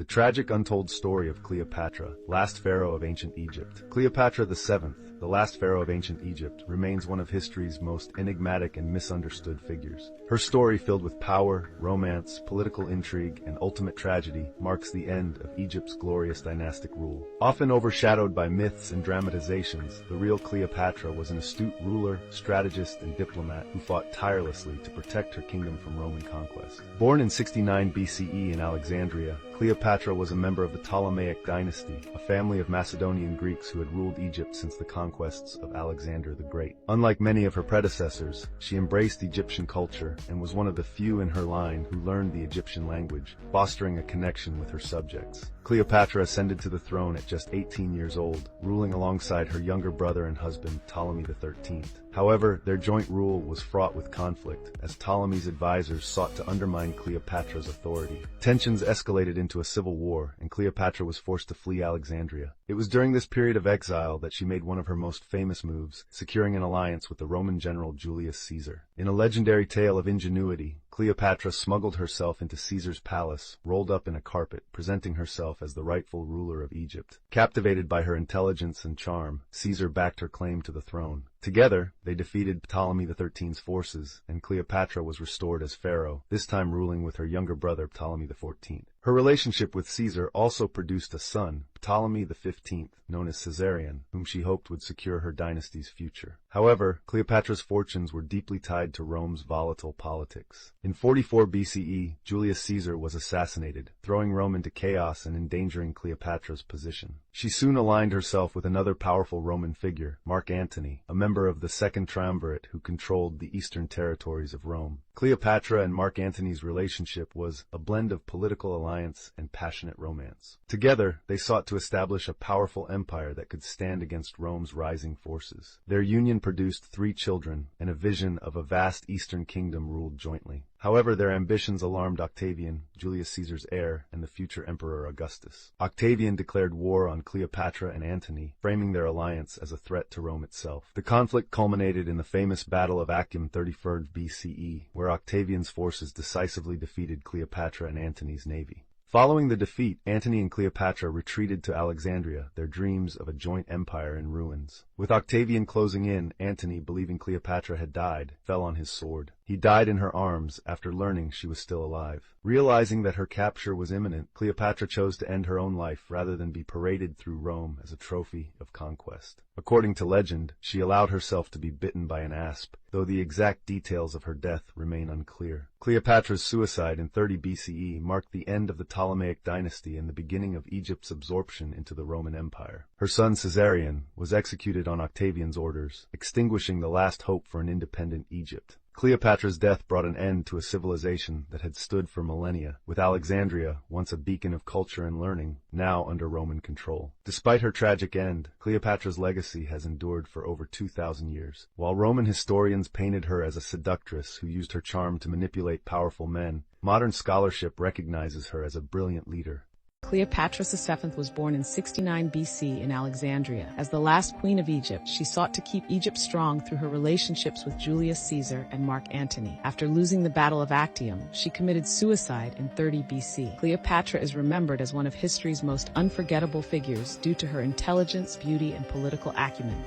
tragic untold story of Cleopatra, last pharaoh of ancient Egypt. Cleopatra VII, the last pharaoh of ancient Egypt, remains one of history's most enigmatic and misunderstood figures. Her story, filled with power, romance, political intrigue, and ultimate tragedy, marks the end of Egypt's glorious dynastic rule. Often overshadowed by myths and dramatizations, the real Cleopatra was an astute ruler, strategist, and diplomat who fought tirelessly to protect her kingdom from Roman conquest. Born in 69 BCE in Alexandria, Cleopatra was a member of the Ptolemaic dynasty, a family of Macedonian Greeks who had ruled Egypt since the conquests of Alexander the Great. Unlike many of her predecessors, she embraced Egyptian culture and was one of the few in her line who learned the Egyptian language, fostering a connection with her subjects. Cleopatra ascended to the throne at just 18 years old, ruling alongside her younger brother and husband Ptolemy XIII. However, their joint rule was fraught with conflict, as Ptolemy's advisors sought to undermine Cleopatra's authority. Tensions escalated into a civil war, and Cleopatra was forced to flee Alexandria. It was during this period of exile that she made one of her most famous moves, securing an alliance with the Roman general Julius Caesar. In a legendary tale of ingenuity, Cleopatra smuggled herself into Caesar's palace, rolled up in a carpet, presenting herself as the rightful ruler of Egypt. Captivated by her intelligence and charm, Caesar backed her claim to the throne. Together, they defeated Ptolemy XIII's forces, and Cleopatra was restored as pharaoh, this time ruling with her younger brother Ptolemy XIV. Her relationship with Caesar also produced a son, Ptolemy XV, known as Caesarion, whom she hoped would secure her dynasty's future. However, Cleopatra's fortunes were deeply tied to Rome's volatile politics. In 44 BCE, Julius Caesar was assassinated, throwing Rome into chaos and endangering Cleopatra's position. She soon aligned herself with another powerful Roman figure, Mark Antony, a member of the Second Triumvirate who controlled the eastern territories of Rome. Cleopatra and Mark Antony's relationship was a blend of political alliance and passionate romance. Together, they sought to establish a powerful empire that could stand against Rome's rising forces. Their union produced 3 children, and a vision of a vast eastern kingdom ruled jointly. However, their ambitions alarmed Octavian, Julius Caesar's heir, and the future Emperor Augustus. Octavian declared war on Cleopatra and Antony, framing their alliance as a threat to Rome itself. The conflict culminated in the famous Battle of Actium 33 BCE, where Octavian's forces decisively defeated Cleopatra and Antony's navy. Following the defeat, Antony and Cleopatra retreated to Alexandria, their dreams of a joint empire in ruins. With Octavian closing in, Antony, believing Cleopatra had died, fell on his sword. He died in her arms after learning she was still alive. Realizing that her capture was imminent, Cleopatra chose to end her own life rather than be paraded through Rome as a trophy of conquest. According to legend, she allowed herself to be bitten by an asp, though the exact details of her death remain unclear. Cleopatra's suicide in 30 BCE marked the end of the Ptolemaic dynasty and the beginning of Egypt's absorption into the Roman Empire. Her son Caesarion was executed on Octavian's orders, extinguishing the last hope for an independent Egypt. Cleopatra's death brought an end to a civilization that had stood for millennia, with Alexandria, once a beacon of culture and learning, now under Roman control. Despite her tragic end, Cleopatra's legacy has endured for over 2,000 years. While Roman historians painted her as a seductress who used her charm to manipulate powerful men, modern scholarship recognizes her as a brilliant leader. Cleopatra VII was born in 69 BC in Alexandria. As the last queen of Egypt, she sought to keep Egypt strong through her relationships with Julius Caesar and Mark Antony. After losing the Battle of Actium, she committed suicide in 30 BC. Cleopatra is remembered as one of history's most unforgettable figures due to her intelligence, beauty, and political acumen.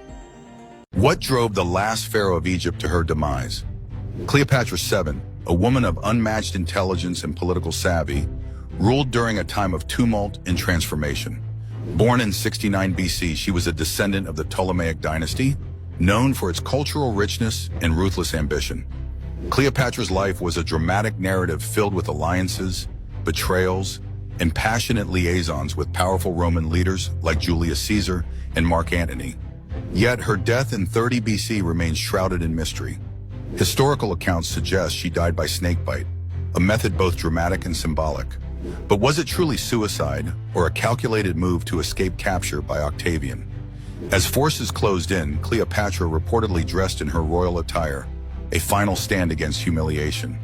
What drove the last pharaoh of Egypt to her demise? Cleopatra VII, a woman of unmatched intelligence and political savvy, ruled during a time of tumult and transformation. Born in 69 BC, she was a descendant of the Ptolemaic dynasty, known for its cultural richness and ruthless ambition. Cleopatra's life was a dramatic narrative filled with alliances, betrayals, and passionate liaisons with powerful Roman leaders like Julius Caesar and Mark Antony. Yet her death in 30 BC remains shrouded in mystery. Historical accounts suggest she died by snakebite, a method both dramatic and symbolic. But was it truly suicide, or a calculated move to escape capture by Octavian? As forces closed in, Cleopatra reportedly dressed in her royal attire, a final stand against humiliation.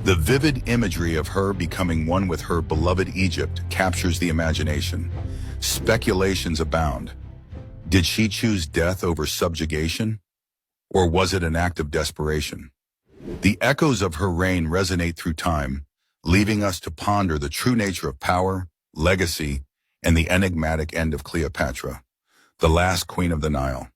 The vivid imagery of her becoming one with her beloved Egypt captures the imagination. Speculations abound. Did she choose death over subjugation? Or was it an act of desperation? The echoes of her reign resonate through time, leaving us to ponder the true nature of power legacy, and the enigmatic end of Cleopatra, the last queen of the Nile.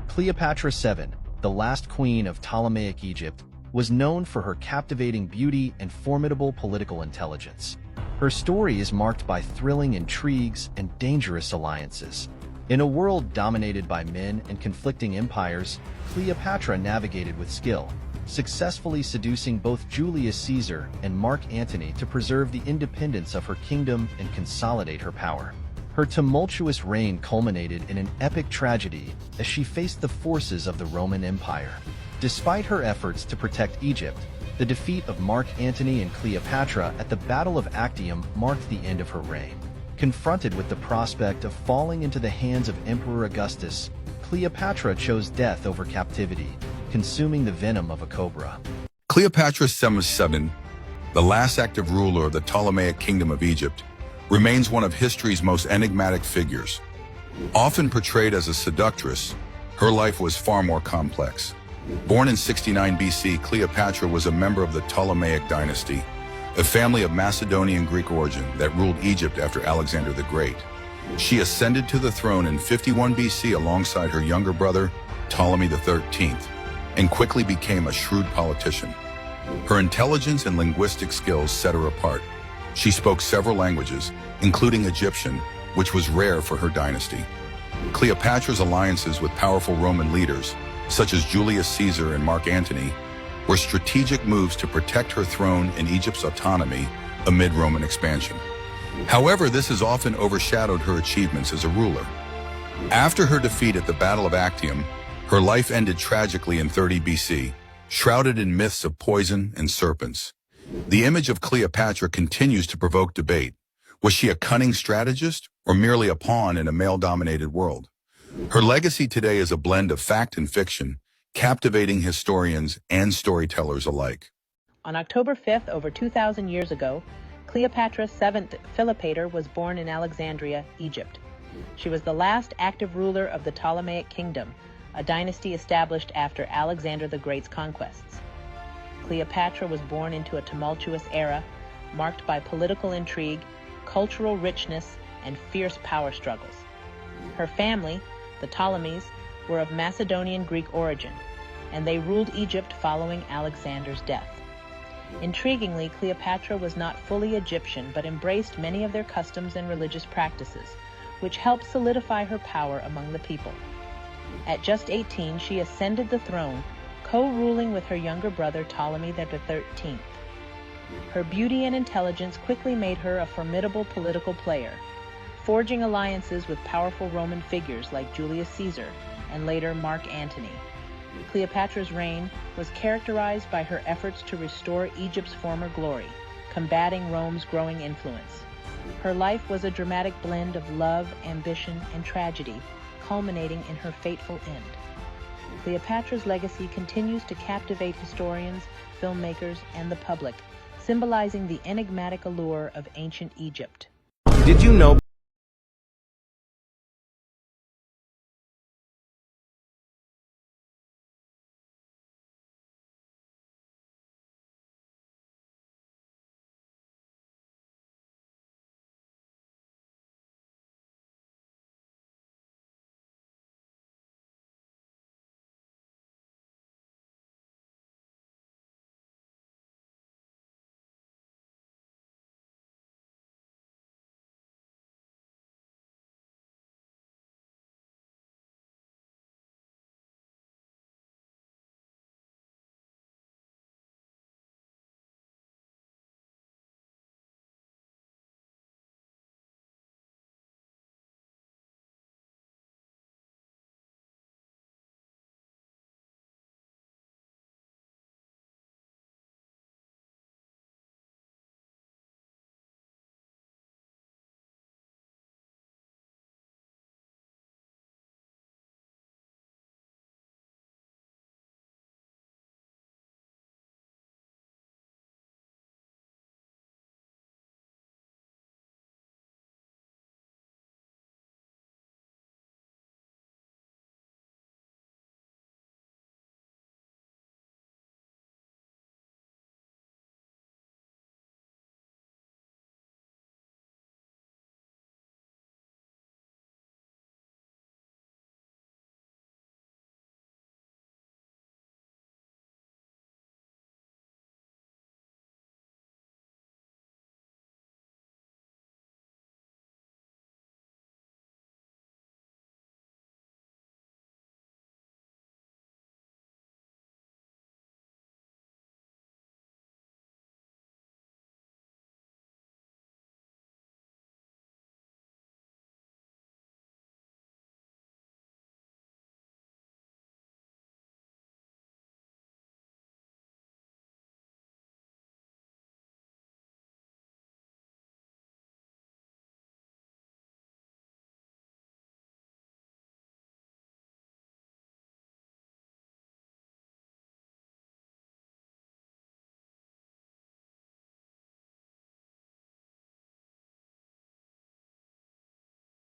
Cleopatra VII, the last queen of Ptolemaic Egypt, was known for her captivating beauty and formidable political intelligence. Her story is marked by thrilling intrigues and dangerous alliances. In a world dominated by men and conflicting empires, Cleopatra navigated with skill, successfully seducing both Julius Caesar and Mark Antony to preserve the independence of her kingdom and consolidate her power. Her tumultuous reign culminated in an epic tragedy as she faced the forces of the Roman Empire. Despite her efforts to protect Egypt, the defeat of Mark Antony and Cleopatra at the Battle of Actium marked the end of her reign. Confronted with the prospect of falling into the hands of Emperor Augustus, Cleopatra chose death over captivity, consuming the venom of a cobra. Cleopatra VII, the last active ruler of the Ptolemaic Kingdom of Egypt, remains one of history's most enigmatic figures. Often portrayed as a seductress, her life was far more complex. Born in 69 BC, Cleopatra was a member of the Ptolemaic dynasty, a family of Macedonian Greek origin that ruled Egypt after Alexander the Great. She ascended to the throne in 51 BC alongside her younger brother, Ptolemy XIII, and quickly became a shrewd politician. Her intelligence and linguistic skills set her apart. She spoke several languages, including Egyptian, which was rare for her dynasty. Cleopatra's alliances with powerful Roman leaders, such as Julius Caesar and Mark Antony, were strategic moves to protect her throne and Egypt's autonomy amid Roman expansion. However, this has often overshadowed her achievements as a ruler. After her defeat at the Battle of Actium, her life ended tragically in 30 BC, shrouded in myths of poison and serpents. The image of Cleopatra continues to provoke debate. Was she a cunning strategist or merely a pawn in a male-dominated world? Her legacy today is a blend of fact and fiction, captivating historians and storytellers alike. On October 5th, over 2,000 years ago, Cleopatra VII Philopator was born in Alexandria, Egypt. She was the last active ruler of the Ptolemaic Kingdom, a dynasty established after Alexander the Great's conquests. Cleopatra was born into a tumultuous era, marked by political intrigue, cultural richness, and fierce power struggles. Her family, the Ptolemies, were of Macedonian Greek origin, and they ruled Egypt following Alexander's death. Intriguingly, Cleopatra was not fully Egyptian, but embraced many of their customs and religious practices, which helped solidify her power among the people. At just 18, she ascended the throne, co-ruling with her younger brother Ptolemy XIII. Her beauty and intelligence quickly made her a formidable political player, forging alliances with powerful Roman figures like Julius Caesar and later Mark Antony. Cleopatra's reign was characterized by her efforts to restore Egypt's former glory, combating Rome's growing influence. Her life was a dramatic blend of love, ambition, and tragedy, culminating in her fateful end. Cleopatra's legacy continues to captivate historians, filmmakers, and the public, symbolizing the enigmatic allure of ancient Egypt. Did you know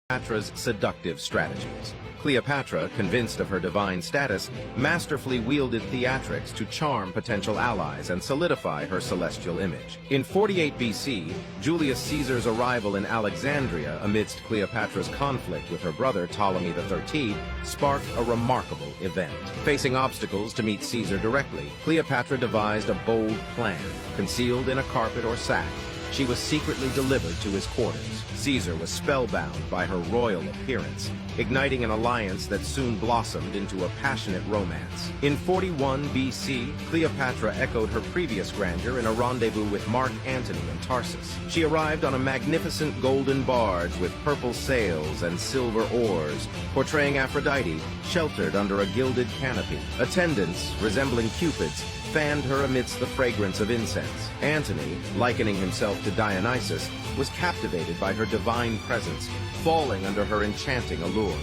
Cleopatra's seductive strategies. Cleopatra, convinced of her divine status, masterfully wielded theatrics to charm potential allies and solidify her celestial image. In 48 BC, Julius Caesar's arrival in Alexandria amidst Cleopatra's conflict with her brother Ptolemy XIII sparked a remarkable event. Facing obstacles to meet Caesar directly, Cleopatra devised a bold plan. Concealed in a carpet or sack, she was secretly delivered to his quarters. Caesar was spellbound by her royal appearance, igniting an alliance that soon blossomed into a passionate romance. In 41 BC, Cleopatra echoed her previous grandeur in a rendezvous with Mark Antony in Tarsus. She arrived on a magnificent golden barge with purple sails and silver oars, portraying Aphrodite sheltered under a gilded canopy. Attendants, resembling cupids, fanned her amidst the fragrance of incense. Antony, likening himself to Dionysus, was captivated by her divine presence, falling under her enchanting allure.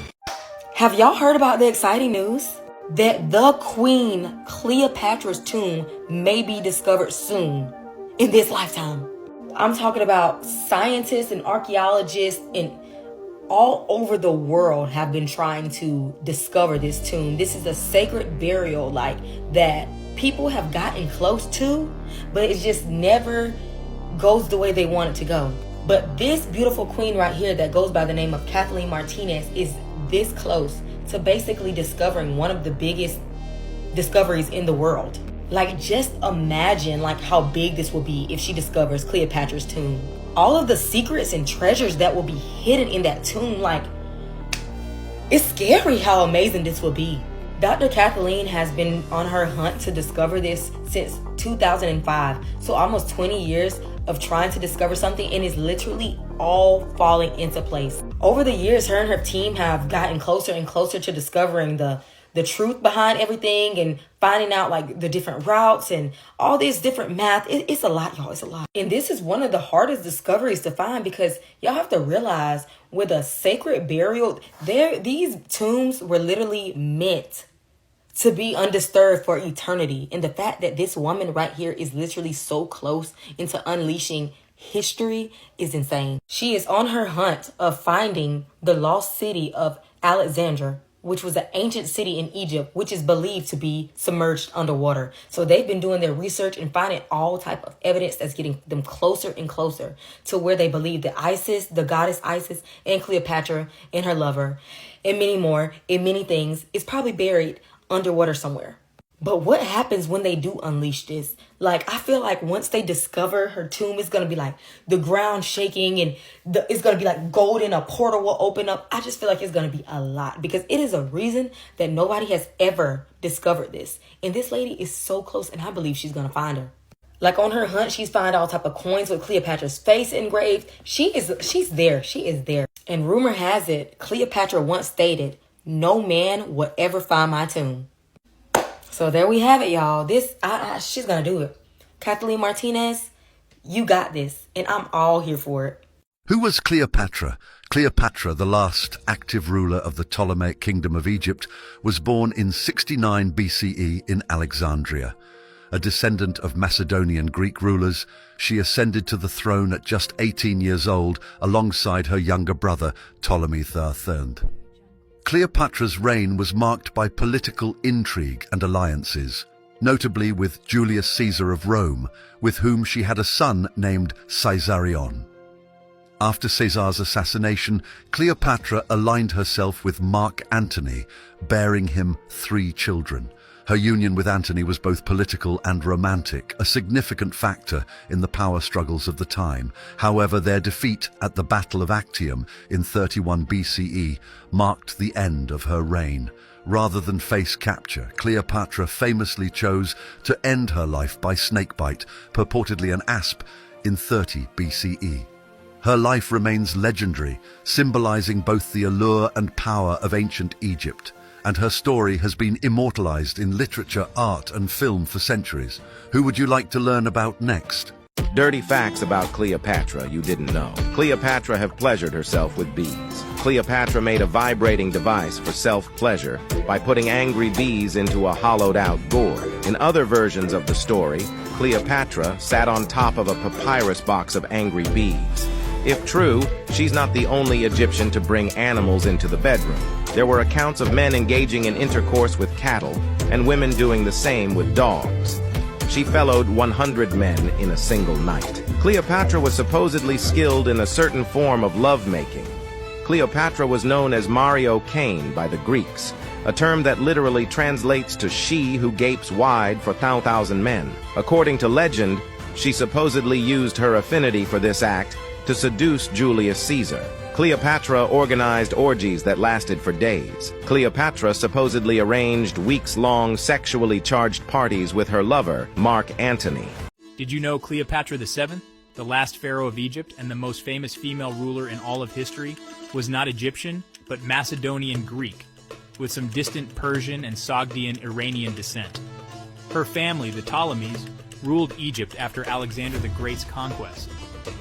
Have y'all heard about the exciting news? That the Queen Cleopatra's tomb may be discovered soon, in this lifetime. I'm talking about scientists and archaeologists and all over the world have been trying to discover this tomb. This is a sacred burial that people have gotten close to, but it just never goes the way they want it to go. But this beautiful queen right here that goes by the name of Kathleen Martinez is this close to basically discovering one of the biggest discoveries in the world. Just imagine how big this will be if she discovers Cleopatra's tomb. All of the secrets and treasures that will be hidden in that tomb, it's scary how amazing this will be. Dr. Kathleen has been on her hunt to discover this since 2005. So almost 20 years of trying to discover something, and it's literally all falling into place. Over the years, her and her team have gotten closer and closer to discovering the truth behind everything and finding out the different routes and all this different math. It's a lot, y'all. It's a lot. And this is one of the hardest discoveries to find because y'all have to realize with a sacred burial, these tombs were literally meant to be undisturbed for eternity. And the fact that this woman right here is literally so close into unleashing history is insane. She is on her hunt of finding the lost city of Alexandria, which was an ancient city in Egypt, which is believed to be submerged underwater. So they've been doing their research and finding all type of evidence that's getting them closer and closer to where they believe that Isis, the goddess Isis, and Cleopatra and her lover, and many more, and many things, is probably buried underwater somewhere. But what happens when they do unleash this? I feel like once they discover her tomb, it's going to be the ground shaking and it's going to be golden, a portal will open up. I just feel like it's going to be a lot because it is a reason that nobody has ever discovered this. And this lady is so close and I believe she's going to find her. On her hunt, she's found all type of coins with Cleopatra's face engraved. She's there. She is there. And rumor has it, Cleopatra once stated, "No man will ever find my tomb." So there we have it, y'all. She's going to do it. Kathleen Martinez, you got this. And I'm all here for it. Who was Cleopatra? Cleopatra, the last active ruler of the Ptolemaic Kingdom of Egypt, was born in 69 BCE in Alexandria. A descendant of Macedonian Greek rulers, she ascended to the throne at just 18 years old alongside her younger brother, Ptolemy III. Cleopatra's reign was marked by political intrigue and alliances, notably with Julius Caesar of Rome, with whom she had a son named Caesarion. After Caesar's assassination, Cleopatra aligned herself with Mark Antony, bearing him 3 children. Her union with Antony was both political and romantic, a significant factor in the power struggles of the time. However, their defeat at the Battle of Actium in 31 BCE marked the end of her reign. Rather than face capture, Cleopatra famously chose to end her life by snakebite, purportedly an asp, in 30 BCE. Her life remains legendary, symbolizing both the allure and power of ancient Egypt. And her story has been immortalized in literature, art, and film for centuries. Who would you like to learn about next? Dirty facts about Cleopatra you didn't know. Cleopatra have pleasured herself with bees. Cleopatra made a vibrating device for self-pleasure by putting angry bees into a hollowed-out gourd. In other versions of the story, Cleopatra sat on top of a papyrus box of angry bees. If true, she's not the only Egyptian to bring animals into the bedroom. There were accounts of men engaging in intercourse with cattle, and women doing the same with dogs. She fellowed 100 men in a single night. Cleopatra was supposedly skilled in a certain form of lovemaking. Cleopatra was known as Mario Cain by the Greeks, a term that literally translates to she who gapes wide for 1,000 men. According to legend, she supposedly used her affinity for this act to seduce Julius Caesar. Cleopatra organized orgies that lasted for days. Cleopatra supposedly arranged weeks-long sexually charged parties with her lover, Mark Antony. Did you know Cleopatra VII, the last pharaoh of Egypt and the most famous female ruler in all of history, was not Egyptian, but Macedonian Greek, with some distant Persian and Sogdian Iranian descent. Her family, the Ptolemies, ruled Egypt after Alexander the Great's conquest.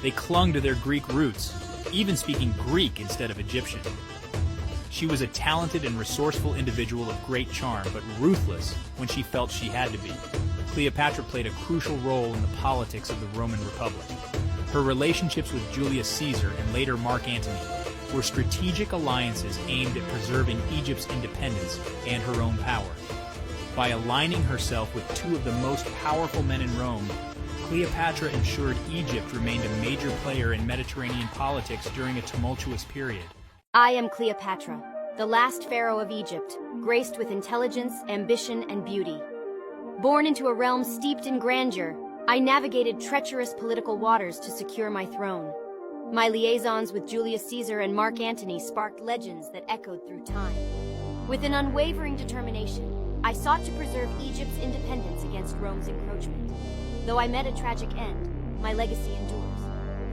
They clung to their Greek roots, even speaking Greek instead of Egyptian. She was a talented and resourceful individual of great charm, but ruthless when she felt she had to be. Cleopatra played a crucial role in the politics of the Roman Republic. Her relationships with Julius Caesar and later Mark Antony were strategic alliances aimed at preserving Egypt's independence and her own power. By aligning herself with two of the most powerful men in Rome, Cleopatra ensured Egypt remained a major player in Mediterranean politics during a tumultuous period. I am Cleopatra, the last pharaoh of Egypt, graced with intelligence, ambition, and beauty. Born into a realm steeped in grandeur, I navigated treacherous political waters to secure my throne. My liaisons with Julius Caesar and Mark Antony sparked legends that echoed through time. With an unwavering determination, I sought to preserve Egypt's independence against Rome's encroachment. Though I met a tragic end, my legacy endures,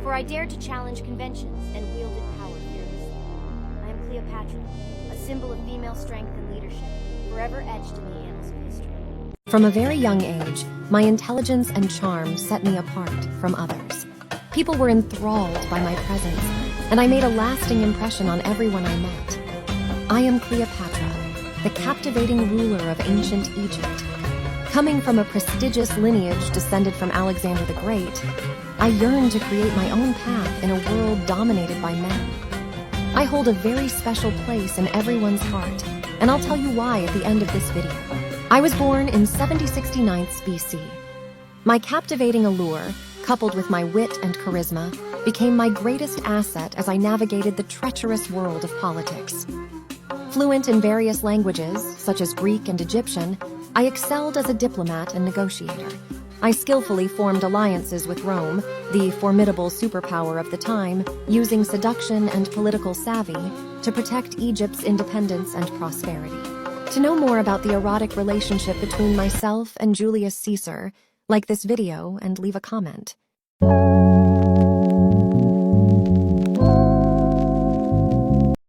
for I dared to challenge conventions and wielded power fearlessly. I am Cleopatra, a symbol of female strength and leadership, forever etched in the annals of history. From a very young age, my intelligence and charm set me apart from others. People were enthralled by my presence, and I made a lasting impression on everyone I met. I am Cleopatra, the captivating ruler of ancient Egypt. Coming from a prestigious lineage descended from Alexander the Great, I yearn to create my own path in a world dominated by men. I hold a very special place in everyone's heart, and I'll tell you why at the end of this video. I was born in 7069 BC. My captivating allure, coupled with my wit and charisma, became my greatest asset as I navigated the treacherous world of politics. Fluent in various languages, such as Greek and Egyptian, I excelled as a diplomat and negotiator. I skillfully formed alliances with Rome, the formidable superpower of the time, using seduction and political savvy to protect Egypt's independence and prosperity. To know more about the erotic relationship between myself and Julius Caesar, like this video and leave a comment.